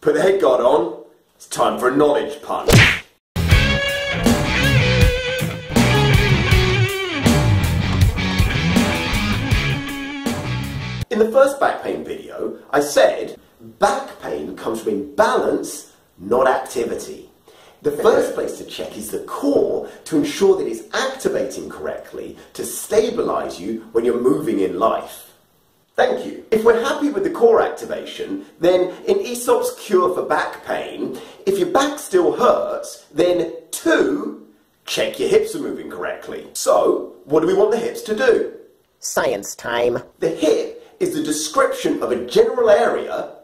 Put the head guard on. It's time for a knowledge punch. In the first back pain video, I said back pain comes from imbalance, not activity. The first place to check is the core to ensure that it's activating correctly to stabilize you when you're moving in life. Thank you. If we're happy with the core activation, then in Essop's cure for back pain, if your back still hurts, then 2, check your hips are moving correctly. So, what do we want the hips to do? Science time. The hip is the description of a general area,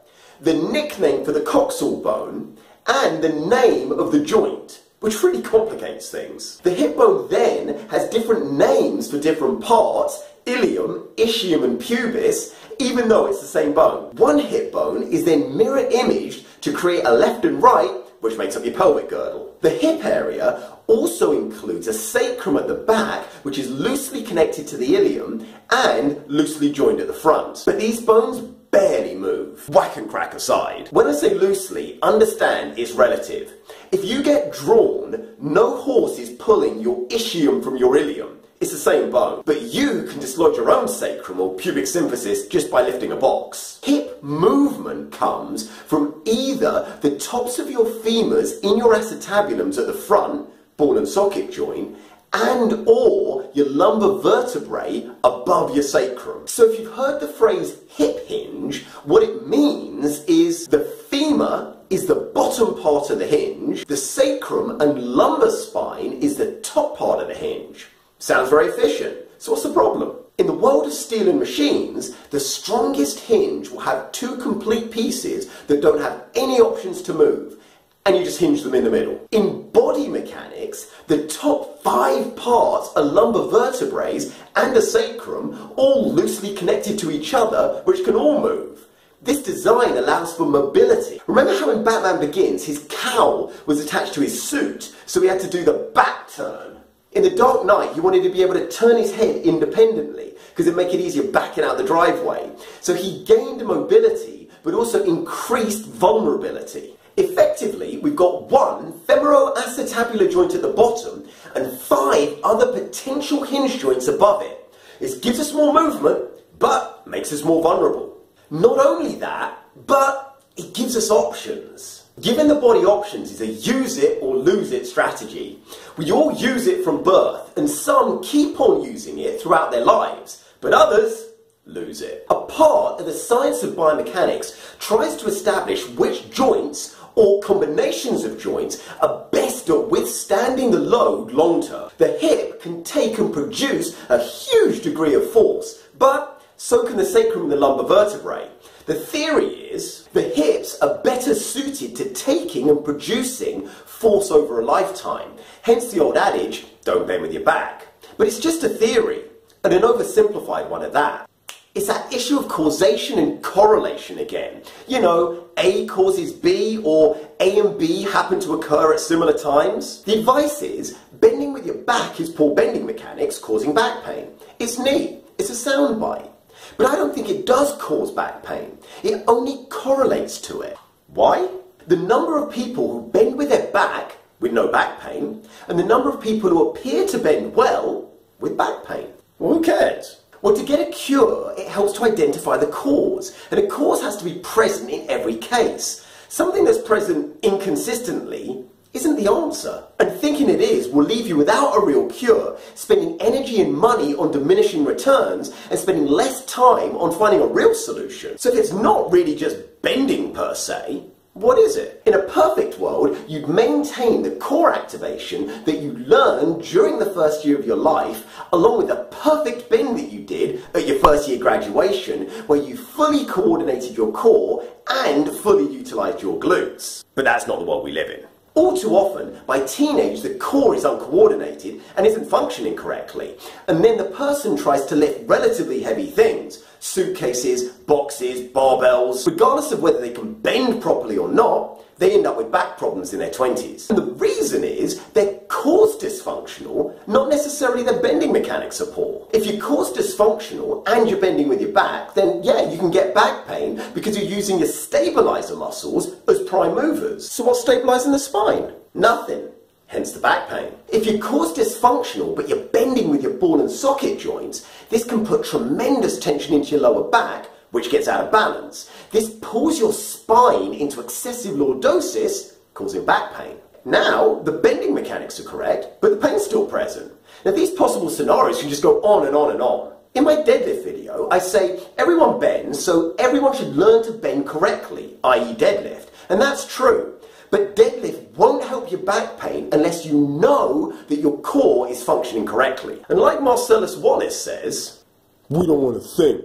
the nickname for the coxal bone, and the name of the joint, which really complicates things. The hip bone then has different names for different parts, ilium, ischium and pubis, even though it's the same bone. One hip bone is then mirror imaged to create a left and right, which makes up your pelvic girdle. The hip area also includes a sacrum at the back, which is loosely connected to the ilium and loosely joined at the front. But these bones barely move. Whack and crack aside. When I say loosely, understand it's relative. If you get drawn, no horse is pulling your ischium from your ilium. It's the same bone. But you can dislodge your own sacrum or pubic symphysis just by lifting a box. Hip movement comes from either the tops of your femurs in your acetabulums at the front, ball and socket joint, and or your lumbar vertebrae above your sacrum. So if you've heard the phrase hip hinge, what it means is the femur is the bottom part of the hinge, the sacrum and lumbar spine is the top part of the hinge. Sounds very efficient. So what's the problem? In the world of steel and machines, the strongest hinge will have 2 complete pieces that don't have any options to move, and you just hinge them in the middle. In body mechanics, the top 5 parts are lumbar vertebrae and the sacrum, all loosely connected to each other, which can all move. This design allows for mobility. Remember how in Batman Begins, his cowl was attached to his suit, so he had to do the back turn. In The Dark Knight, he wanted to be able to turn his head independently, because it'd make it easier backing out the driveway. So he gained mobility, but also increased vulnerability. Effectively, we've got 1 femoroacetabular joint at the bottom and 5 other potential hinge joints above it. This gives us more movement, but makes us more vulnerable. Not only that, but it gives us options. Giving the body options is a use it or lose it strategy. We all use it from birth, and some keep on using it throughout their lives, but others lose it. A part of the science of biomechanics tries to establish which joints or combinations of joints are best at withstanding the load long term. The hip can take and produce a huge degree of force, but so can the sacrum and the lumbar vertebrae. The theory is the hips are better suited to taking and producing force over a lifetime. Hence the old adage, don't bend with your back. But it's just a theory, and an oversimplified one at that. It's that issue of causation and correlation again. You know, A causes B, or A and B happen to occur at similar times. The advice is, bending with your back is poor bending mechanics causing back pain. It's neat, it's a soundbite. But I don't think it does cause back pain. It only correlates to it. Why? The number of people who bend with their back with no back pain, and the number of people who appear to bend well with back pain. Well, who cares? Well, to get a cure, it helps to identify the cause, and a cause has to be present in every case. Something that's present inconsistently isn't the answer, and thinking it is will leave you without a real cure, spending energy and money on diminishing returns, and spending less time on finding a real solution. So if it's not really just bending per se, what is it? In a perfect world, you'd maintain the core activation that you learned during the first year of your life, along with the perfect bend that you did at your first year graduation, where you fully coordinated your core and fully utilized your glutes. But that's not the world we live in. All too often, by teenage, the core is uncoordinated and isn't functioning correctly, and then the person tries to lift relatively heavy things, suitcases, boxes, barbells. Regardless of whether they can bend properly or not, they end up with back problems in their 20s. And the reason is their core's dysfunctional, not necessarily their bending mechanics are poor. If your core's dysfunctional and you're bending with your back, then yeah, you can get back pain because you're using your stabilizer muscles as prime movers. So what's stabilizing the spine? Nothing. Hence the back pain. If your core's dysfunctional but you're bending with your ball and socket joints, this can put tremendous tension into your lower back, which gets out of balance. This pulls your spine into excessive lordosis, causing back pain. Now, the bending mechanics are correct, but the pain's still present. Now, these possible scenarios can just go on and on and on. In my deadlift video, I say everyone bends, so everyone should learn to bend correctly, i.e. deadlift. And that's true. But deadlift won't help your back pain unless you know that your core is functioning correctly. And like Marcellus Wallace says, we don't want to think,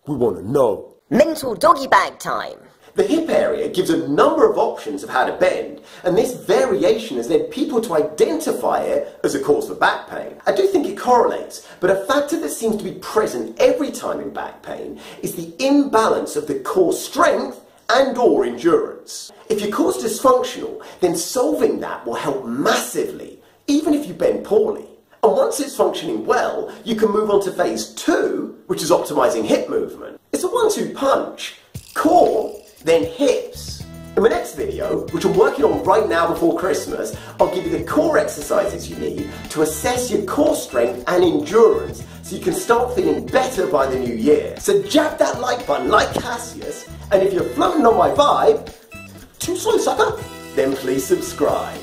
we want to know. Mental doggy bag time. The hip area gives a number of options of how to bend, and this variation has led people to identify it as a cause for back pain. I do think it correlates, but a factor that seems to be present every time in back pain is the imbalance of the core strength and/or endurance. If your core's dysfunctional, then solving that will help massively, even if you bend poorly. And once it's functioning well, you can move on to phase 2, which is optimizing hip movement. It's a 1-2 punch. Core, then hips. In my next video, which I'm working on right now before Christmas, I'll give you the core exercises you need to assess your core strength and endurance so you can start feeling better by the new year. So jab that like button like Cassius, and if you're floating on my vibe, too slow sucker, then please subscribe.